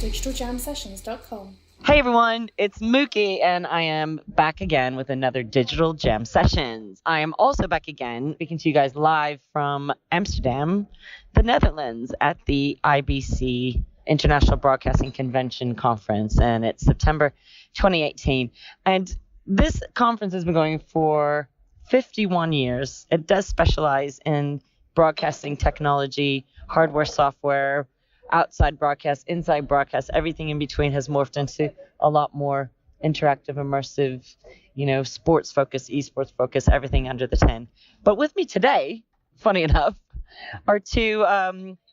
digitaljamsessions.com. Hey everyone, it's Mookie, and I am back again with another Digital Jam Sessions. I am also back again speaking to you guys live from Amsterdam, the Netherlands, at the IBC International Broadcasting Convention Conference, and it's September 2018. And this conference has been going for 51 years. It does specialize in broadcasting technology, hardware, software, outside broadcast, inside broadcast, everything in between has morphed into a lot more interactive, immersive, sports focus, esports focus, everything under the 10. But with me today, funny enough, are two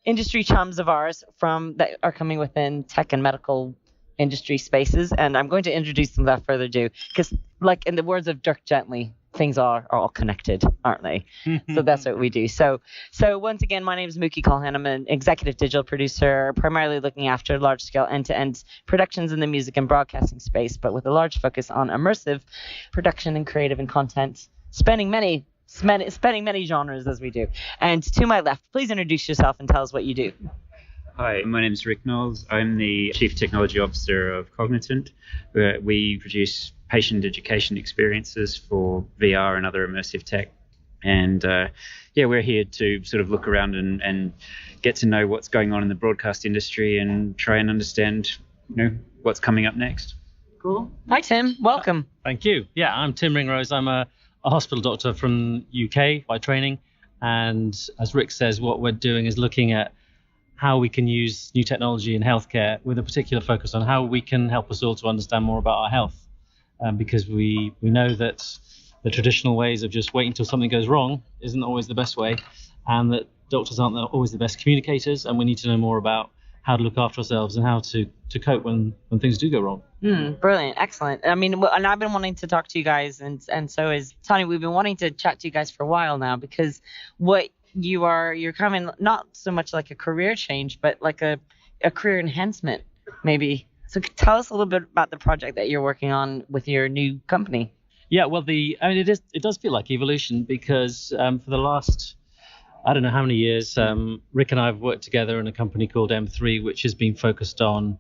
industry chums of ours that are coming within tech and medical industry spaces. And I'm going to introduce them without further ado, because like in the words of Dirk Gently, things are all connected, aren't they? So that's what we do. So once again, my name is Mookie Callahan. I'm an executive digital producer, primarily looking after large-scale end-to-end productions in the music and broadcasting space, but with a large focus on immersive production and creative and content, spanning many genres as we do. And to my left, please introduce yourself and tell us what you do. Hi, my name is Rick Knowles. I'm the Chief Technology Officer of Augmented, where we produce patient education experiences for VR and other immersive tech. And we're here to sort of look around and get to know what's going on in the broadcast industry and try and understand, what's coming up next. Cool. Hi, Tim. Welcome. Thank you. Yeah, I'm Tim Ringrose. I'm a hospital doctor from UK by training. And as Rick says, what we're doing is looking at how we can use new technology in healthcare with a particular focus on how we can help us all to understand more about our health. Because we know that the traditional ways of just waiting until something goes wrong isn't always the best way, and that doctors aren't always the best communicators, and we need to know more about how to look after ourselves and how to cope when things do go wrong. Brilliant. Excellent. I mean, and I've been wanting to talk to you guys, and so is Tony. We've been wanting to chat to you guys for a while now, because what you're coming not so much like a career change, but like a career enhancement, maybe. So tell us a little bit about the project that you're working on with your new company. Yeah, well, it does feel like evolution, because for the last, I don't know how many years, Rick and I have worked together in a company called M3, which has been focused on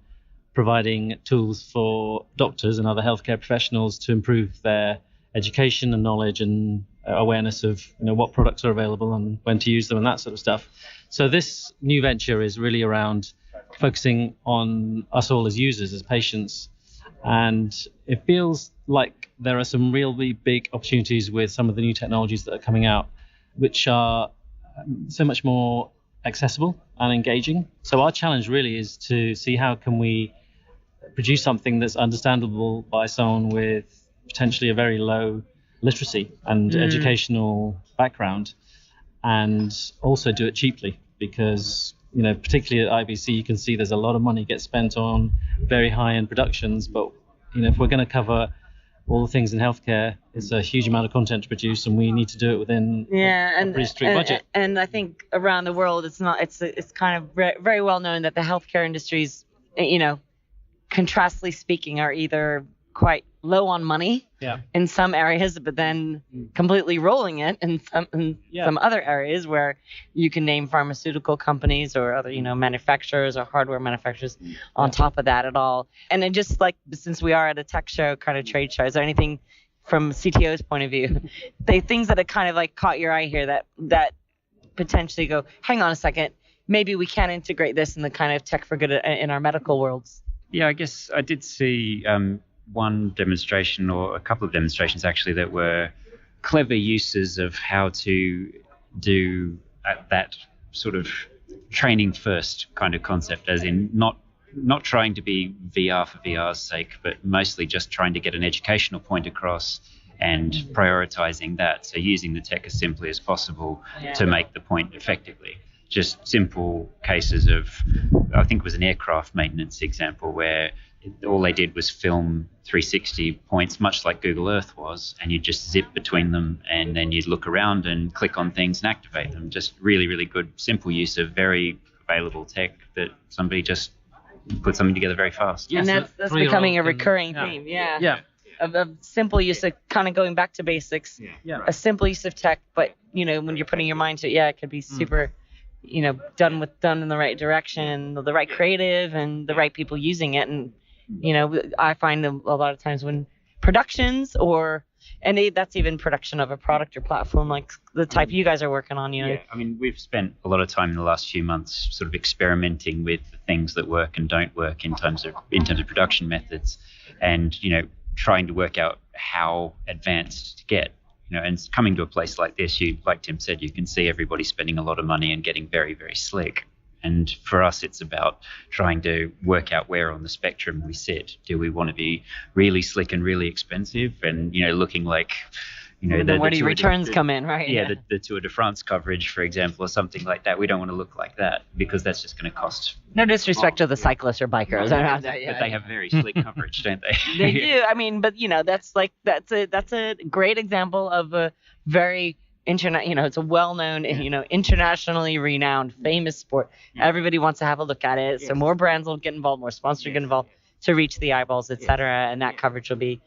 providing tools for doctors and other healthcare professionals to improve their education and knowledge and awareness of what products are available and when to use them and that sort of stuff. So this new venture is really around focusing on us all as users, as patients. And it feels like there are some really big opportunities with some of the new technologies that are coming out, which are so much more accessible and engaging. So our challenge really is to see how can we produce something that's understandable by someone with potentially a very low literacy and educational background, and also do it cheaply, because particularly at IBC, you can see there's a lot of money gets spent on very high-end productions. But, if we're going to cover all the things in healthcare, it's a huge amount of content to produce, and we need to do it within a pretty strict budget. And I think around the world, it's kind of very well known that the healthcare industries, contrastly speaking, are either quite low on money in some areas, but then completely rolling it in some other areas where you can name pharmaceutical companies or other manufacturers or hardware manufacturers on top of that at all. And then just like, since we are at a tech show, kind of trade show, is there anything from CTO's point of view, things that have kind of like caught your eye here that potentially go, hang on a second, maybe we can integrate this in the kind of tech for good in our medical worlds? Yeah, I guess I did see one demonstration, or a couple of demonstrations actually, that were clever uses of how to do that sort of training first kind of concept, as in not trying to be VR for VR's sake, but mostly just trying to get an educational point across and prioritizing that. So using the tech as simply as possible to make the point effectively. Just simple cases of, I think it was an aircraft maintenance example, where all they did was film 360 points, much like Google Earth was, and you'd just zip between them, and then you'd look around and click on things and activate them. Just really, really good, simple use of very available tech that somebody just put something together very fast. And that's becoming a recurring theme. Yeah. Of simple use of kind of going back to basics. A simple use of tech, but when you're putting your mind to it, it could be super done in the right direction, the right creative, and the right people using it. And I find a lot of times when productions that's even production of a product or platform like the type you guys are working on. Yeah, I mean, we've spent a lot of time in the last few months sort of experimenting with the things that work and don't work in terms of production methods, and trying to work out how advanced to get. And coming to a place like this, like Tim said, you can see everybody spending a lot of money and getting very, very slick. And for us, it's about trying to work out where on the spectrum we sit. Do we want to be really slick and really expensive and, looking like, where do returns come in, right? Yeah, the Tour de France coverage, for example, or something like that. We don't want to look like that because that's just going to cost. No disrespect to the cyclists or bikers. But they have very slick coverage, don't they? They do. I mean, but that's a great example of a very it's a well-known, internationally renowned, famous sport. Yeah. Everybody wants to have a look at it. Yes. So more brands will get involved, more sponsors get involved to reach the eyeballs, etc. And that coverage will be,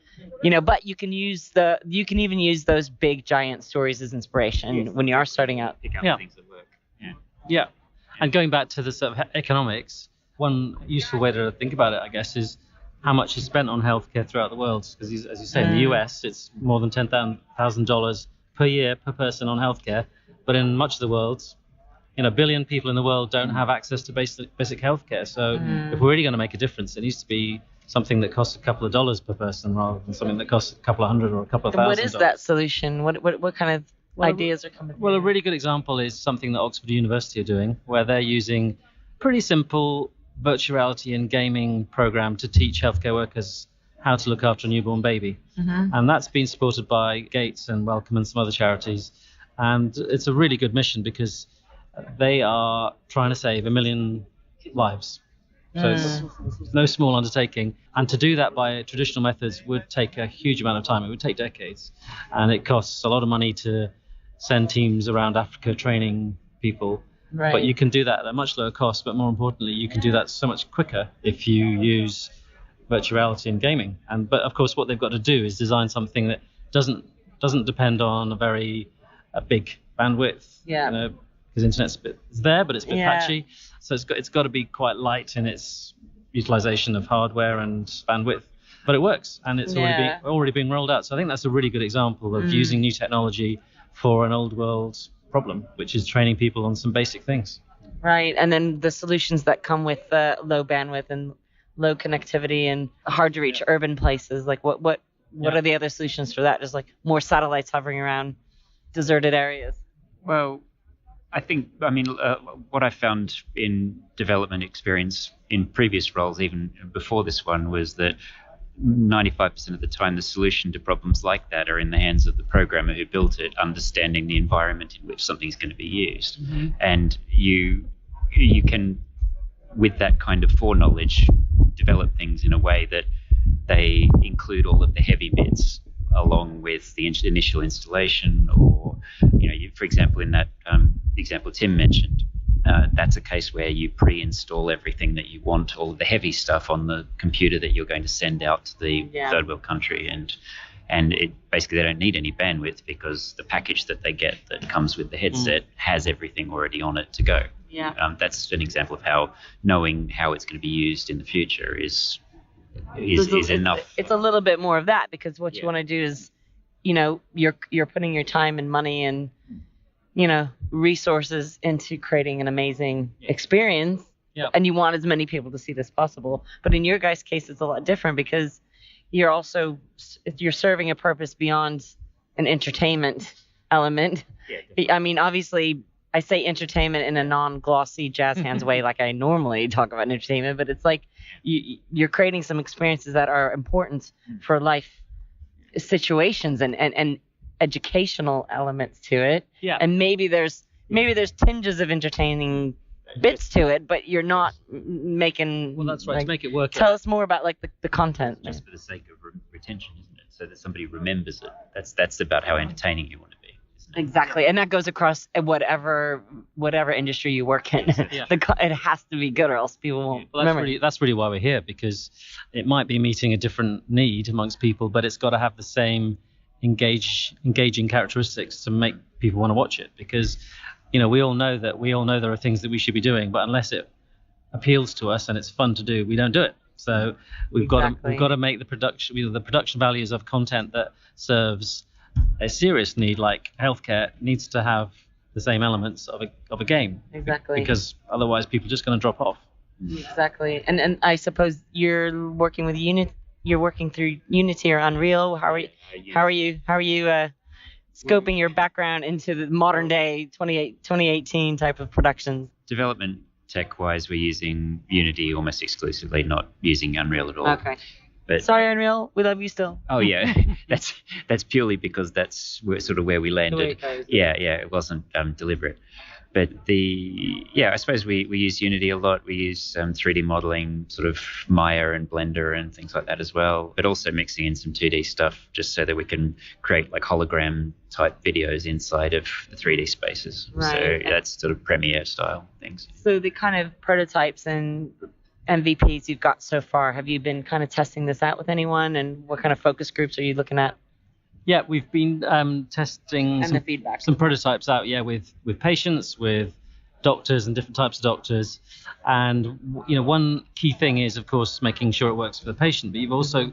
but you can even use those big giant stories as inspiration when you are starting out. Pick up things that work. Yeah. And going back to the sort of economics, one useful way to think about it, I guess, is how much is spent on healthcare throughout the world. Because as you say, in the US, it's more than $10,000 per year per person on healthcare, but in much of the world, a billion people in the world don't have access to basic healthcare. So if we're really going to make a difference, it needs to be something that costs a couple of dollars per person rather than something that costs a couple of hundred or a couple of thousand. What is that solution? What kind of ideas are coming? Well, a really good example is something that Oxford University are doing, where they're using pretty simple virtual reality and gaming program to teach healthcare workers how to look after a newborn baby. Mm-hmm. And that's been supported by Gates and Wellcome and some other charities. And it's a really good mission because they are trying to save 1 million lives. So it's no small undertaking. And to do that by traditional methods would take a huge amount of time. It would take decades. And it costs a lot of money to send teams around Africa training people. Right. But you can do that at a much lower cost. But more importantly, you can do that so much quicker if you use virtual reality and gaming. But of course, what they've got to do is design something that doesn't depend on a big bandwidth. Yeah. Because internet's it's there, but it's a bit patchy. So it's got to be quite light in its utilization of hardware and bandwidth. But it works, and it's already being rolled out. So I think that's a really good example of using new technology for an old world problem, which is training people on some basic things. Right, and then the solutions that come with low bandwidth and low connectivity and hard to reach urban places. Like what are the other solutions for that? Just like more satellites hovering around deserted areas. Well, what I found in development experience in previous roles, even before this one, was that 95% of the time the solution to problems like that are in the hands of the programmer who built it, understanding the environment in which something's going to be used. Mm-hmm. And you can, with that kind of foreknowledge, develop things in a way that they include all of the heavy bits along with the initial installation, or for example, in that example Tim mentioned, that's a case where you pre-install everything that you want, all of the heavy stuff on the computer that you're going to send out to the third world country, and it basically they don't need any bandwidth because the package that they get that comes with the headset has everything already on it to go. Yeah. That's an example of how knowing how it's going to be used in the future is enough. It's a little bit more of that, because what you want to do is, you're putting your time and money and, resources into creating an amazing experience, and you want as many people to see this as possible. But in your guys' case, it's a lot different because you're serving a purpose beyond an entertainment element. Yeah, I mean, obviously, I say entertainment in a non-glossy jazz hands way, like I normally talk about entertainment, but it's like you're creating some experiences that are important for life situations and educational elements to it. Yeah. And maybe there's tinges of entertaining bits to it, but you're not making. Well, that's right. To make it work. Tell us more about the content. Just for the sake of retention, isn't it? So that somebody remembers it. That's about how entertaining you want to be. Exactly, and that goes across whatever industry you work in. Yeah. It has to be good, or else people won't remember. That's really why we're here, because it might be meeting a different need amongst people, but it's got to have the same engaging characteristics to make people want to watch it. Because we all know there are things that we should be doing, but unless it appeals to us and it's fun to do, we don't do it. So we've got to make the production values of content that serves a serious need like healthcare needs to have the same elements of a game. Exactly. Because otherwise people are just going to drop off. Exactly. And I suppose you're working with you're working through Unity or Unreal. How are you scoping your background into the modern day 2018 type of productions? Development tech-wise, we're using Unity almost exclusively, not using Unreal at all. Okay. But, sorry, Unreal, we love you still. Oh yeah, that's purely because that's sort of where we landed. Yeah, it wasn't deliberate. But I suppose we use Unity a lot. We use 3D modeling, sort of Maya and Blender and things like that as well. But also mixing in some 2D stuff just so that we can create like hologram type videos inside of the 3D spaces. Right. So that's sort of Premiere style things. So the kind of prototypes and MVPs you've got so far, have you been kind of testing this out with anyone? And what kind of focus groups are you looking at? Yeah, we've been testing some prototypes out, with patients, with doctors and different types of doctors. And, one key thing is, of course, making sure it works for the patient. But you've also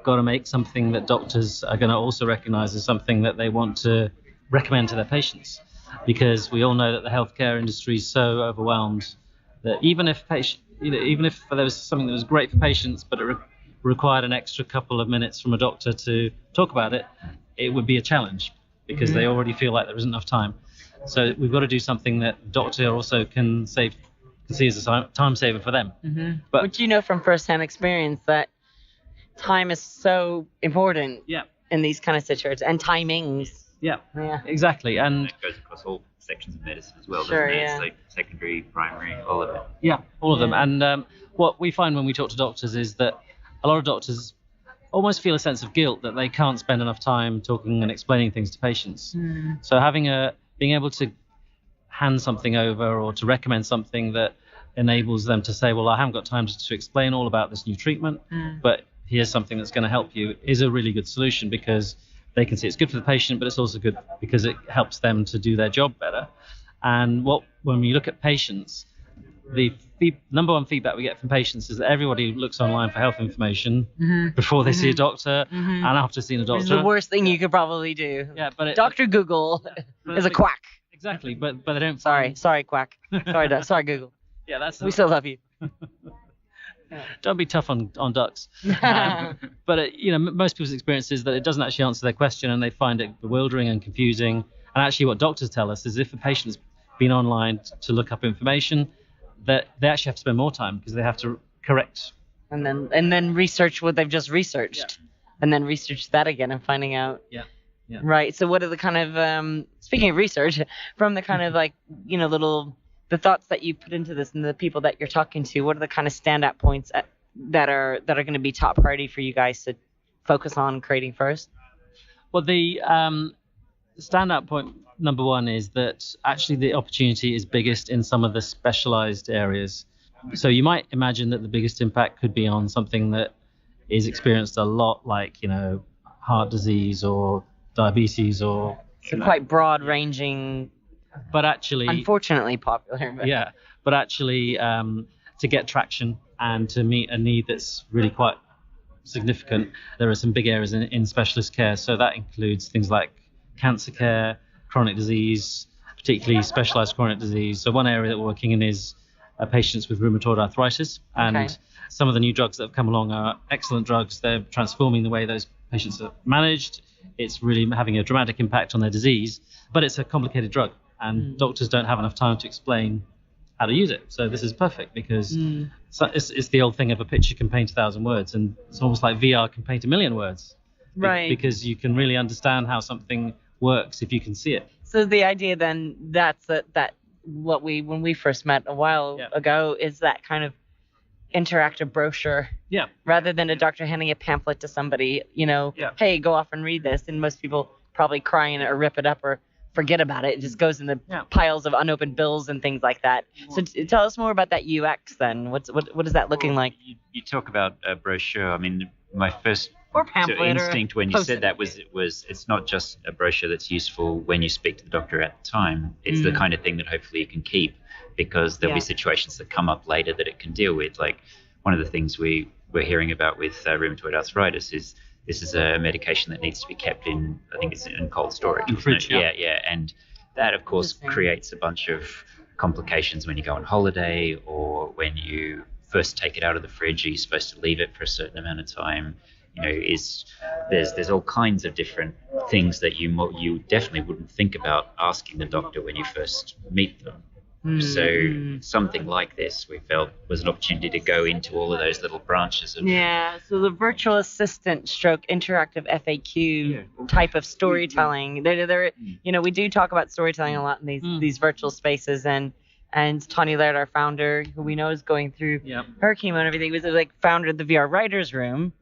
got to make something that doctors are going to also recognize as something that they want to recommend to their patients. Because we all know that the healthcare industry is so overwhelmed that even if there was something that was great for patients, but it required an extra couple of minutes from a doctor to talk about it, it would be a challenge because they already feel like there isn't enough time. So we've got to do something that doctor also can see as a time saver for them. Mm-hmm. But you know from firsthand experience that time is so important in these kind of situations, and timings. Yeah, exactly. And it goes across all sections of medicine as well, sure, doesn't it? Yeah. It's like secondary, primary, all of it. Yeah, all of them. And what we find when we talk to doctors is that a lot of doctors almost feel a sense of guilt that they can't spend enough time talking and explaining things to patients. So being able to hand something over or to recommend something that enables them to say, well, I haven't got time to explain all about this new treatment, but here's something that's going to help you, is a really good solution because they can see it's good for the patient, but it's also good because it helps them to do their job better. And when we look at patients, the number one feedback we get from patients is that everybody looks online for health information before they see a doctor and after seeing a doctor. Which is the worst thing you could probably do. Yeah, but Dr. Google is a quack. Exactly, but they don't. Sorry, quack. Sorry, Google. Yeah, we still love you. Don't be tough on ducks. But most people's experience is that it doesn't actually answer their question, and they find it bewildering and confusing. And actually, what doctors tell us is if a patient's been online to look up information, that they actually have to spend more time because they have to correct and then research what they've just researched, and then research that again and finding out. Yeah. Right. So what are the kind of speaking of research, from the kind of like the thoughts that you put into this and the people that you're talking to, what are the kind of standout points that are going to be top priority for you guys to focus on creating first? Well, the standout point number one is that actually the opportunity is biggest in some of the specialized areas. So you might imagine that the biggest impact could be on something that is experienced a lot, like heart disease or diabetes or quite broad ranging, but actually unfortunately popular. But actually to get traction and to meet a need that's really quite significant, there are some big areas in specialist care. So that includes things like cancer care, chronic disease, particularly specialized chronic disease. So one area that we're working in is patients with rheumatoid arthritis, and some of the new drugs that have come along are excellent drugs. They're transforming the way those patients are managed. It's really having a dramatic impact on their disease, but it's a complicated drug, and doctors don't have enough time to explain how to use it. So this is perfect because it's the old thing of a picture can paint 1,000 words, and it's almost like VR can paint 1,000,000 words. Right. Because you can really understand how something works if you can see it. So the idea then that's when we first met a while ago is that kind of interactive brochure. Yeah. Rather than a doctor handing a pamphlet to somebody, hey, go off and read this, and most people probably cry in it or rip it up or forget about it. It just goes in the piles of unopened bills and things like that. So tell us more about that UX then. What is that looking like? You talk about a brochure. I mean, my first or pamphlet. So instinct when you post-it. said that was it's not just a brochure that's useful when you speak to the doctor at the time. It's the kind of thing that hopefully you can keep, because there'll be situations that come up later that it can deal with. Like one of the things we're hearing about with rheumatoid arthritis is this is a medication that needs to be kept in, I think it's in cold storage. In fridge, yeah. Yeah. And that, of course, creates a bunch of complications when you go on holiday, or when you first take it out of the fridge. Are you supposed to leave it for a certain amount of time? There's all kinds of different things that you definitely wouldn't think about asking the doctor when you first meet them. So something like this we felt was an opportunity to go into all of those little branches of So the virtual assistant stroke interactive FAQ type of storytelling. They're we do talk about storytelling a lot in these virtual spaces, and Tanya Laird, our founder, who we know is going through her chemo and everything, was like founder of the VR Writers Room.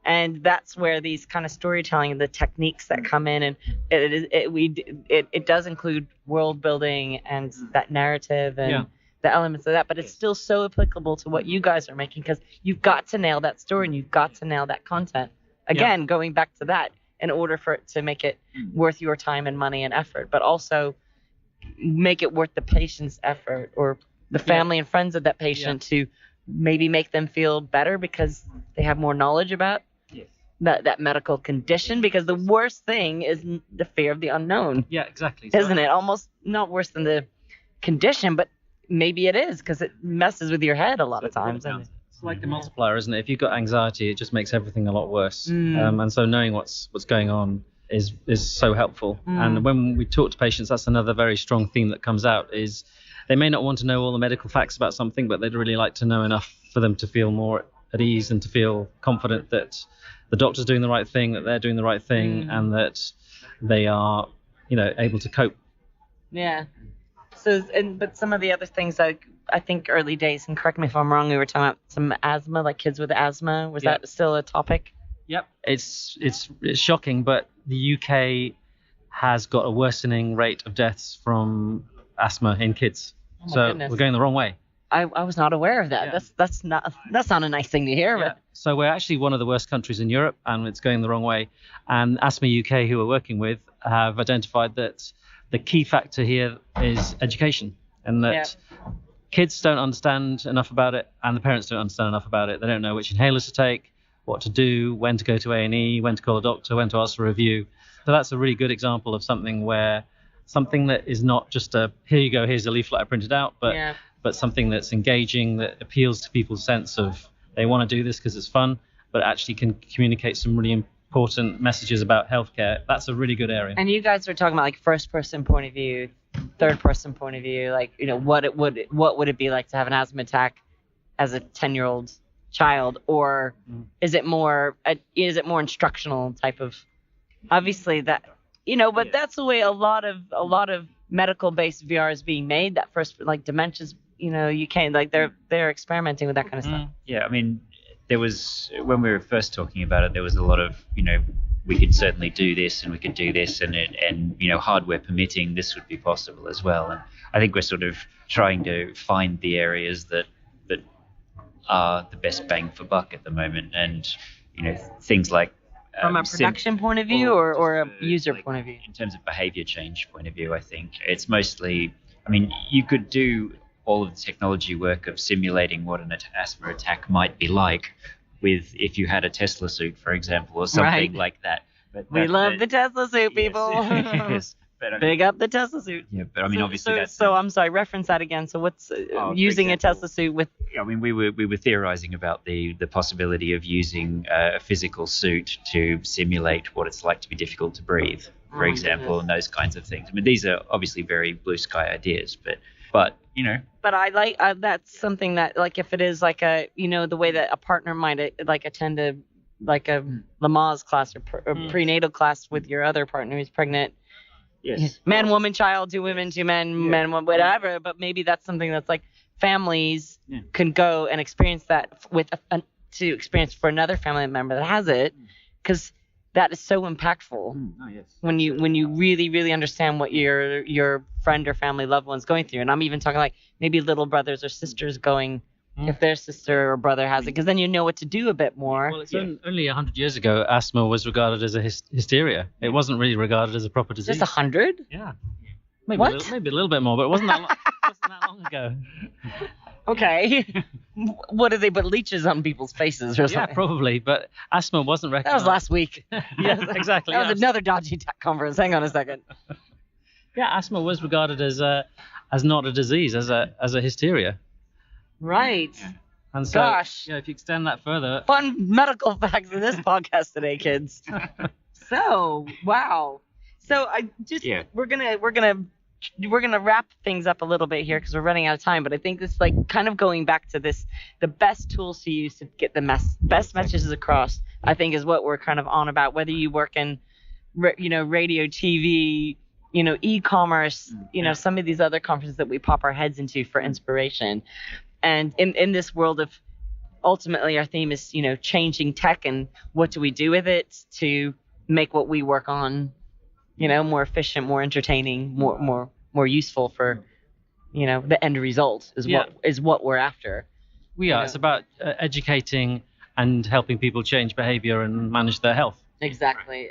And that's where these kind of storytelling, the techniques that come in, and it does include world building and that narrative and the elements of that, but it's still so applicable to what you guys are making, because you've got to nail that story and you've got to nail that content. Again, going back to that, in order for it to make it worth your time and money and effort, but also make it worth the patient's effort or the family and friends of that patient to maybe make them feel better because they have more knowledge about that medical condition, because the worst thing is the fear of the unknown. Yeah, exactly. Isn't it? Almost not worse than the condition, but maybe it is, because it messes with your head a lot of times. It's like the multiplier, isn't it? If you've got anxiety, it just makes everything a lot worse. And so knowing what's going on is so helpful. And when we talk to patients, that's another very strong theme that comes out, is they may not want to know all the medical facts about something, but they'd really like to know enough for them to feel more at ease and to feel confident that the doctor's doing the right thing, that they're doing the right thing, and that they are, able to cope. Yeah. So, but some of the other things, like I think early days, and correct me if I'm wrong, we were talking about some asthma, like kids with asthma. Was that still a topic? Yep. It's shocking, but the UK has got a worsening rate of deaths from asthma in kids. So goodness. We're going the wrong way. I was not aware of that. Yeah. That's not a nice thing to hear. But So we're actually one of the worst countries in Europe, and it's going the wrong way. And Asthma UK, who we're working with, have identified that the key factor here is education, and that kids don't understand enough about it, and the parents don't understand enough about it. They don't know which inhalers to take, what to do, when to go to A&E, when to call a doctor, when to ask for a review. So that's a really good example of something that is not just here you go, here's a leaflet I printed out, but something that's engaging, that appeals to people's sense of they want to do this because it's fun, but actually can communicate some really important messages about healthcare. That's a really good area. And you guys are talking about like first person point of view, third person point of view, like what would it be like to have an asthma attack as a 10-year-old child, or is it more instructional type of, obviously that but that's the way a lot of medical based VR is being made. That first, like dementias, you can't, like they're experimenting with that kind of stuff. Yeah, I mean, there was, when we were first talking about it, there was a lot of we could certainly do this, and we could do this, and hardware permitting, this would be possible as well. And I think we're sort of trying to find the areas that are the best bang for buck at the moment, and things like from a production point of view, or a user point of view. In terms of behavior change point of view, I think it's mostly, you could do all of the technology work of simulating what an asthma attack might be like if you had a Tesla suit, for example, or something like that. But we love the Tesla suit, people. Yes. But, big up the Tesla suit. Yeah, but obviously that's... So I'm sorry, reference that again. So what's using a Tesla suit with... we were theorizing about the possibility of using a physical suit to simulate what it's like to be difficult to breathe, for example, and those kinds of things. These are obviously very blue sky ideas, but But I like that's something that, like, if it is like a, the way that a partner might attend a Lamaze class or prenatal class with your other partner who's pregnant. Yes. Man, woman, child, two women, two men, men, woman, whatever. But maybe that's something that's like families can go and experience that to experience for another family member that has it, because that is so impactful. When you really, really understand what your friend or family loved one's going through. And I'm even talking like maybe little brothers or sisters going if their sister or brother has it, because then you know what to do a bit more. Well, it's only 100 years ago, asthma was regarded as a hysteria. It wasn't really regarded as a proper disease. Just 100? Yeah. Maybe What? maybe a little bit more, but it wasn't that long ago. Okay. What did they put leeches on people's faces or Yeah, something? probably, but asthma wasn't That recognized. was last week. Yeah, exactly. That was another dodgy tech conference. Hang on a second. Yeah, asthma was regarded as not a disease, as a hysteria. Right. And so, Gosh. if you extend that further, Fun medical facts in this podcast today, kids. So, wow. So I just we're gonna wrap things up a little bit here because we're running out of time. But I think this kind of going back to this, the best tools to use to get the best messages across, I think is what we're kind of on about. Whether you work in, radio, TV, e-commerce, some of these other conferences that we pop our heads into for inspiration, and in this world of, ultimately our theme is changing tech and what do we do with it to make what we work on more efficient, more entertaining, more useful for the end result is what we're after. we are. It's about educating and helping people change behavior and manage their health. Exactly.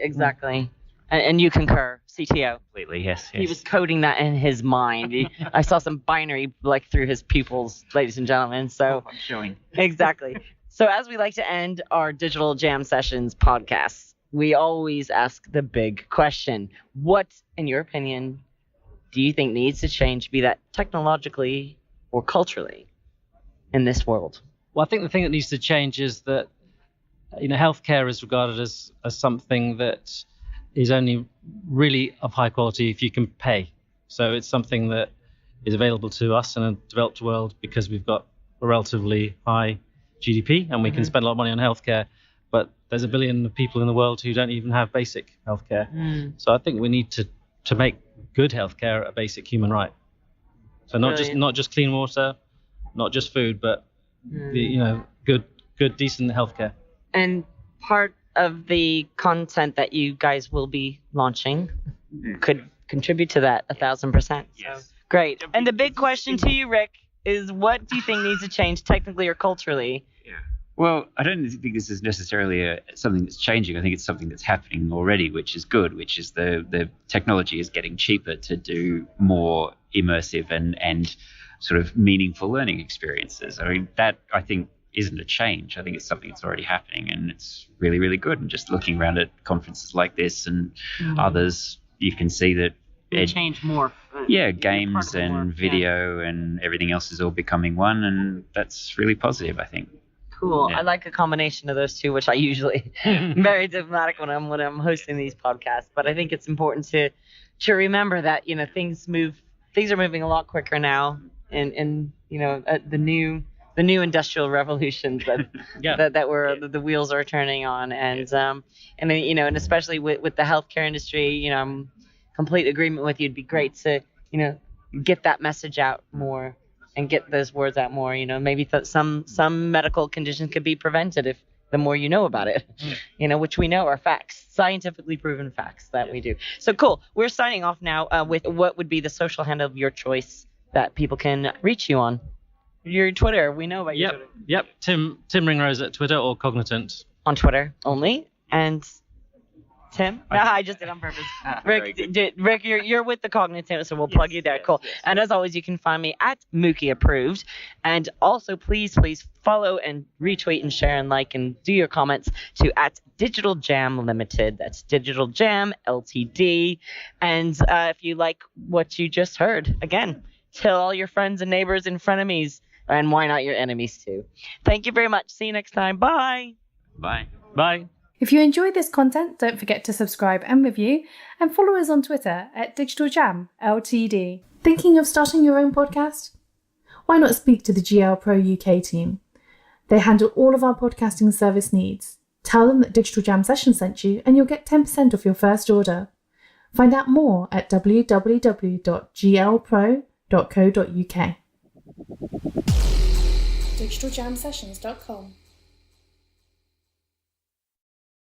And you concur, CTO. Completely, yes. He was coding that in his mind. I saw some binary through his pupils, ladies and gentlemen. So I'm showing. Exactly. So as we like to end our Digital Jam Sessions podcasts, we always ask the big question. What, in your opinion, do you think needs to change, be that technologically or culturally, in this world? Well, I think the thing that needs to change is that, healthcare is regarded as something that is only really of high quality if you can pay. So it's something that is available to us in a developed world because we've got a relatively high GDP and we can spend a lot of money on healthcare. But there's 1 billion people in the world who don't even have basic healthcare. So I think we need to make good healthcare a basic human right. So not just clean water, not just food, but good decent healthcare. And part of the content that you guys will be launching could contribute to that 1,000%. Yes. So, great. And the big question to you, Rick, is what do you think needs to change technically or culturally? Yeah. Well, I don't think this is necessarily something that's changing. I think it's something that's happening already, which is good, which is the technology is getting cheaper to do more immersive and sort of meaningful learning experiences. I mean, that, I think, isn't a change. I think it's something that's already happening, and it's really, really good. And just looking around at conferences like this and others, you can see that change more. Games and video and everything else is all becoming one, and that's really positive, I think. Cool. Yeah. I like a combination of those two, which I usually very diplomatic when I'm hosting these podcasts. But I think it's important to remember that things are moving a lot quicker now, and the new industrial revolutions that the wheels are turning on, and and especially with the healthcare industry, I'm complete agreement with you. It'd be great to get that message out more and get those words out more. Maybe some medical conditions could be prevented if the more you know about it, which we know are facts, scientifically proven facts that we do. So cool. We're signing off now with what would be the social handle of your choice that people can reach you on. Your Twitter, we know about your Twitter. Yep. Tim Ringrose at Twitter or Cognitant. On Twitter only. And Tim? No, I just did on purpose. Rick, you're with the Cognitant, so we'll plug you there. Cool. Yes. And as always, you can find me at Mookie Approved. And also, please follow and retweet and share and like and do your comments to at Digital Jam Limited. That's Digital Jam Ltd. And if you like what you just heard, again, tell all your friends and neighbors and frenemies. And why not your enemies too? Thank you very much. See you next time. Bye. Bye. Bye. If you enjoyed this content, don't forget to subscribe and review, and follow us on Twitter at Digital Jam Ltd. Thinking of starting your own podcast? Why not speak to the GL Pro UK team? They handle all of our podcasting service needs. Tell them that Digital Jam Session sent you, and you'll get 10% off your first order. Find out more at www.glpro.co.uk. DigitalJamSessions.com